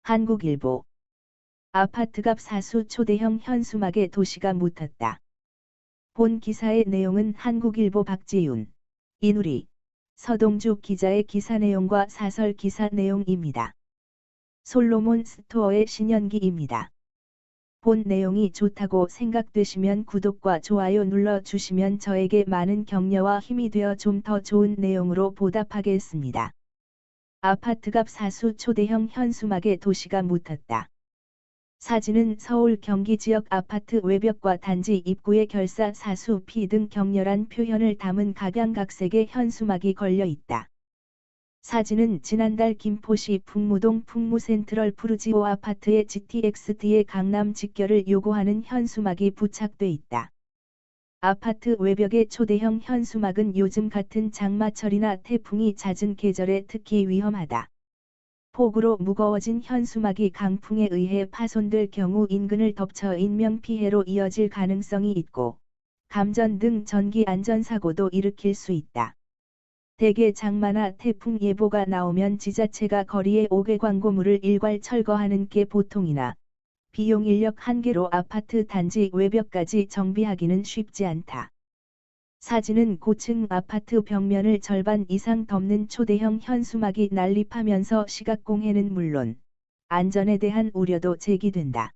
한국일보. 아파트값 사수 초대형 현수막에 도시가 묻혔다. 본 기사의 내용은 한국일보 박지윤, 이누리, 서동주 기자의 기사 내용과 사설 기사 내용입니다. 솔로몬 스토어의 신연기입니다. 본 내용이 좋다고 생각되시면 구독과 좋아요 눌러주시면 저에게 많은 격려와 힘이 되어 좀 더 좋은 내용으로 보답하겠습니다. 아파트값 사수 초대형 현수막에 도시가 묻혔다. 사진은 서울 경기 지역 아파트 외벽과 단지 입구에 결사 사수 피 등 격렬한 표현을 담은 각양각색의 현수막이 걸려 있다. 사진은 지난달 김포시 풍무동 풍무센트럴 푸르지오 아파트의 GTXD의 강남 직결을 요구하는 현수막이 부착돼 있다. 아파트 외벽의 초대형 현수막은 요즘 같은 장마철이나 태풍이 잦은 계절에 특히 위험하다. 폭우로 무거워진 현수막이 강풍에 의해 파손될 경우 인근을 덮쳐 인명피해로 이어질 가능성이 있고, 감전 등 전기 안전사고도 일으킬 수 있다. 대개 장마나 태풍 예보가 나오면 지자체가 거리에 5개 광고물을 일괄 철거하는 게 보통이나, 비용 인력 한계로 아파트 단지 외벽까지 정비하기는 쉽지 않다. 사진은 고층 아파트 벽면을 절반 이상 덮는 초대형 현수막이 난립하면서 시각공해는 물론 안전에 대한 우려도 제기된다.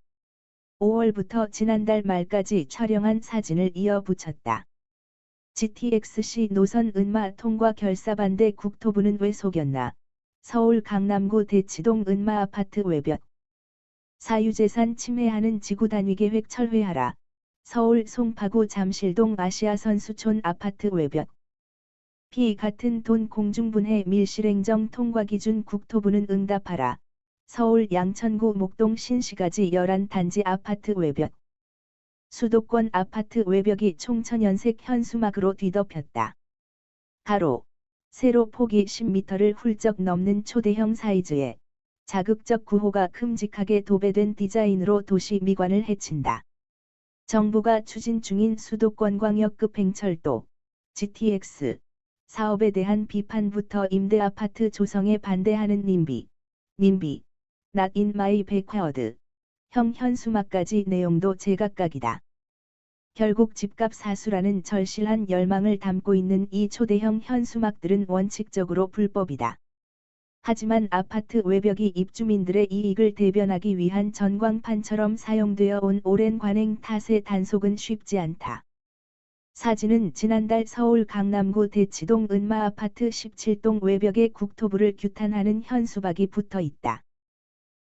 5월부터 지난달 말까지 촬영한 사진을 이어 붙였다. GTX-C 노선 은마 통과 결사 반대 국토부는 왜 속였나? 서울 강남구 대치동 은마 아파트 외벽. 사유재산 침해하는 지구단위계획 철회하라. 서울 송파구 잠실동 아시아선수촌 아파트 외벽. 피 같은 돈 공중분해 밀실행정 통과기준 국토부는 응답하라. 서울 양천구 목동 신시가지 11단지 아파트 외벽. 수도권 아파트 외벽이 총천연색 현수막으로 뒤덮였다. 가로, 세로 폭이 10m를 훌쩍 넘는 초대형 사이즈에 자극적 구호가 큼직하게 도배된 디자인으로 도시 미관을 해친다. 정부가 추진 중인 수도권광역급 행철도, GTX, 사업에 대한 비판부터 임대아파트 조성에 반대하는 님비, not in my backyard, 형 현수막까지 내용도 제각각이다. 결국 집값 사수라는 절실한 열망을 담고 있는 이 초대형 현수막들은 원칙적으로 불법이다. 하지만 아파트 외벽이 입주민들의 이익을 대변하기 위한 전광판처럼 사용되어 온 오랜 관행 탓에 단속은 쉽지 않다. 사진은 지난달 서울 강남구 대치동 은마 아파트 17동 외벽에 국토부를 규탄하는 현수막이 붙어 있다.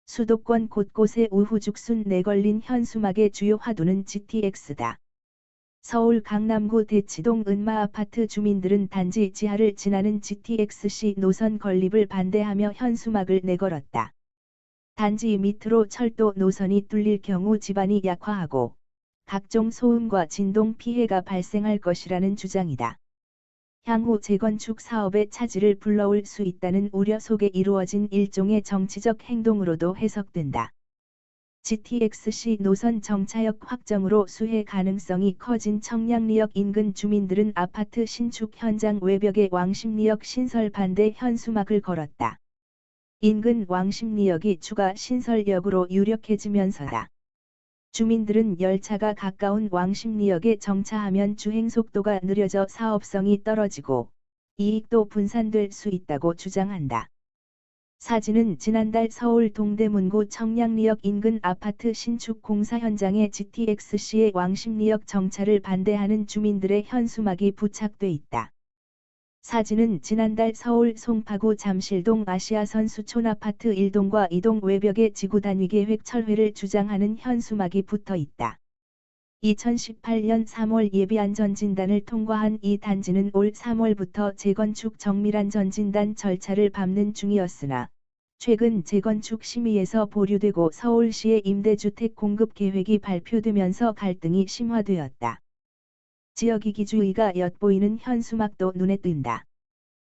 수도권 곳곳에 우후죽순 내걸린 현수막의 주요 화두는 GTX다. 서울 강남구 대치동 은마 아파트 주민들은 단지 지하를 지나는 GTX-C 노선 건립을 반대하며 현수막을 내걸었다. 단지 밑으로 철도 노선이 뚫릴 경우 지반이 약화하고 각종 소음과 진동 피해가 발생할 것이라는 주장이다. 향후 재건축 사업에 차질을 불러올 수 있다는 우려 속에 이루어진 일종의 정치적 행동으로도 해석된다. GTX-C 노선 정차역 확정으로 수해 가능성이 커진 청량리역 인근 주민들은 아파트 신축 현장 외벽에 왕십리역 신설 반대 현수막을 걸었다. 인근 왕십리역이 추가 신설역으로 유력해지면서다. 주민들은 열차가 가까운 왕십리역에 정차하면 주행속도가 느려져 사업성이 떨어지고 이익도 분산될 수 있다고 주장한다. 사진은 지난달 서울 동대문구 청량리역 인근 아파트 신축 공사 현장에 GTX-C의 왕십리역 정차를 반대하는 주민들의 현수막이 부착돼 있다. 사진은 지난달 서울 송파구 잠실동 아시아선수촌 아파트 1동과 2동 외벽에 지구단위계획 철회를 주장하는 현수막이 붙어 있다. 2018년 3월 예비안전진단을 통과한 이 단지는 올 3월부터 재건축 정밀안전진단 절차를 밟는 중이었으나 최근 재건축 심의에서 보류되고 서울시의 임대주택 공급 계획이 발표되면서 갈등이 심화되었다. 지역 이기주의가 엿보이는 현수막도 눈에 띈다.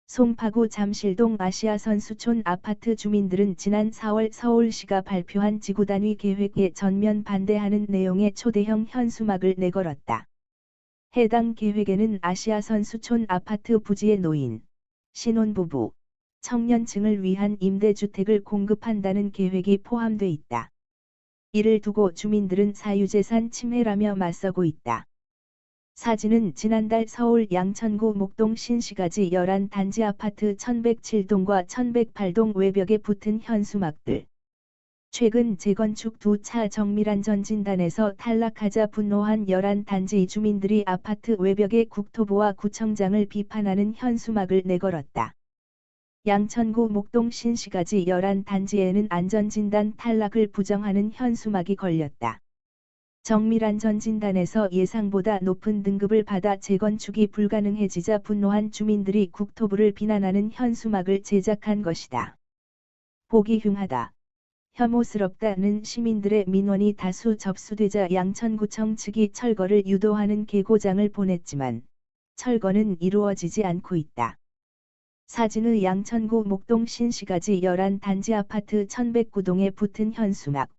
송파구 잠실동 아시아선수촌 아파트 주민들은 지난 4월 서울시가 발표한 지구단위 계획에 전면 반대하는 내용의 초대형 현수막을 내걸었다. 해당 계획에는 아시아선수촌 아파트 부지의 노인, 신혼부부, 청년층을 위한 임대주택을 공급한다는 계획이 포함돼 있다. 이를 두고 주민들은 사유재산 침해라며 맞서고 있다. 사진은 지난달 서울 양천구 목동 신시가지 11단지 아파트 1107동과 1108동 외벽에 붙은 현수막들. 최근 재건축 2차 정밀안전진단에서 탈락하자 분노한 11단지 주민들이 아파트 외벽에 국토부와 구청장을 비판하는 현수막을 내걸었다. 양천구 목동 신시가지 11단지에는 안전진단 탈락을 부정하는 현수막이 걸렸다. 정밀안전진단에서 예상보다 높은 등급을 받아 재건축이 불가능해지자 분노한 주민들이 국토부를 비난하는 현수막을 제작한 것이다. 보기 흉하다. 혐오스럽다는 시민들의 민원이 다수 접수되자 양천구청 측이 철거를 유도하는 계고장을 보냈지만 철거는 이루어지지 않고 있다. 사진의 양천구 목동 신시가지 11단지 아파트 1109동에 붙은 현수막.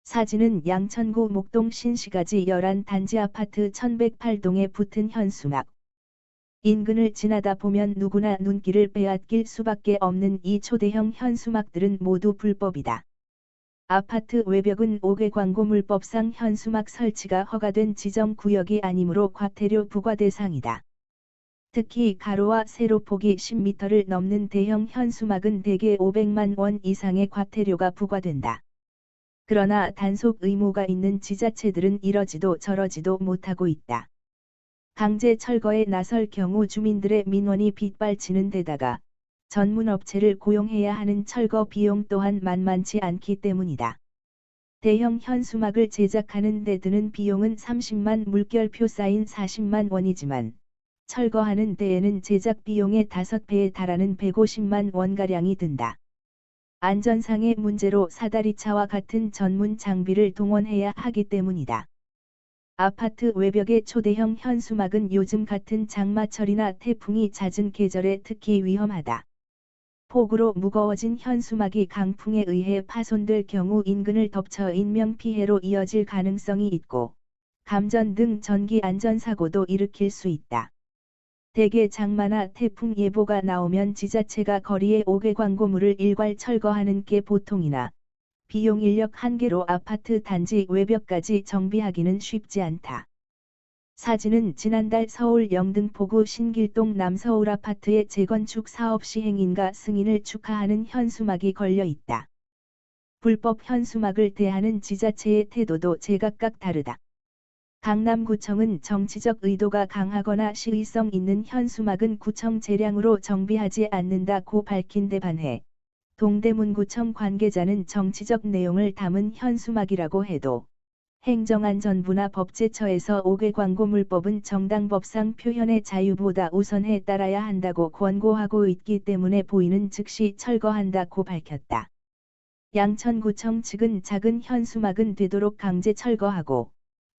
사진은 양천구 목동 신시가지 11단지 아파트 1108동에 붙은 현수막. 인근을 지나다 보면 누구나 눈길을 빼앗길 수밖에 없는 이 초대형 현수막들은 모두 불법이다. 아파트 외벽은 5개 광고물법상 현수막 설치가 허가된 지정구역이 아니므로 과태료 부과 대상이다. 특히 가로와 세로 폭이 10m를 넘는 대형 현수막은 대개 500만 원 이상의 과태료가 부과된다. 그러나 단속 의무가 있는 지자체들은 이러지도 저러지도 못하고 있다. 강제 철거에 나설 경우 주민들의 민원이 빗발치는 데다가 전문 업체를 고용해야 하는 철거 비용 또한 만만치 않기 때문이다. 대형 현수막을 제작하는 데 드는 비용은 30만 물결표 사인 40만 원이지만 철거하는 데에는 제작 비용의 5배에 달하는 150만 원가량이 든다. 안전상의 문제로 사다리차와 같은 전문 장비를 동원해야 하기 때문이다. 아파트 외벽의 초대형 현수막은 요즘 같은 장마철이나 태풍이 잦은 계절에 특히 위험하다. 폭우로 무거워진 현수막이 강풍에 의해 파손될 경우 인근을 덮쳐 인명피해로 이어질 가능성이 있고 감전 등 전기 안전사고도 일으킬 수 있다. 대개 장마나 태풍 예보가 나오면 지자체가 거리에 5개 광고물을 일괄 철거하는 게 보통이나 비용 인력 한계로 아파트 단지 외벽까지 정비하기는 쉽지 않다. 사진은 지난달 서울 영등포구 신길동 남서울 아파트의 재건축 사업 시행인가 승인을 축하하는 현수막이 걸려 있다. 불법 현수막을 대하는 지자체의 태도도 제각각 다르다. 강남구청은 정치적 의도가 강하거나 시의성 있는 현수막은 구청 재량으로 정비하지 않는다고 밝힌 데 반해 동대문구청 관계자는 정치적 내용을 담은 현수막이라고 해도 행정안전부나 법제처에서 5개 광고물법은 정당법상 표현의 자유보다 우선해 따라야 한다고 권고하고 있기 때문에 보이는 즉시 철거한다고 밝혔다. 양천구청 측은 작은 현수막은 되도록 강제 철거하고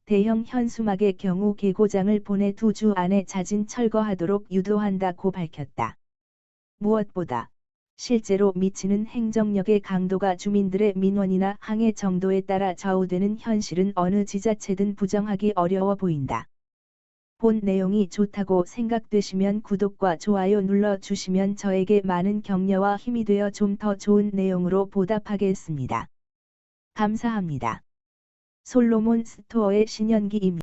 대형 현수막의 경우 계고장을 보내 2주 안에 자진 철거하도록 유도한다고 밝혔다. 무엇보다 실제로 미치는 행정력의 강도가 주민들의 민원이나 항해 정도에 따라 좌우되는 현실은 어느 지자체든 부정하기 어려워 보인다. 본 내용이 좋다고 생각되시면 구독과 좋아요 눌러주시면 저에게 많은 격려와 힘이 되어 좀 더 좋은 내용으로 보답하겠습니다. 감사합니다. 솔로몬 스토어의 신현기입니다.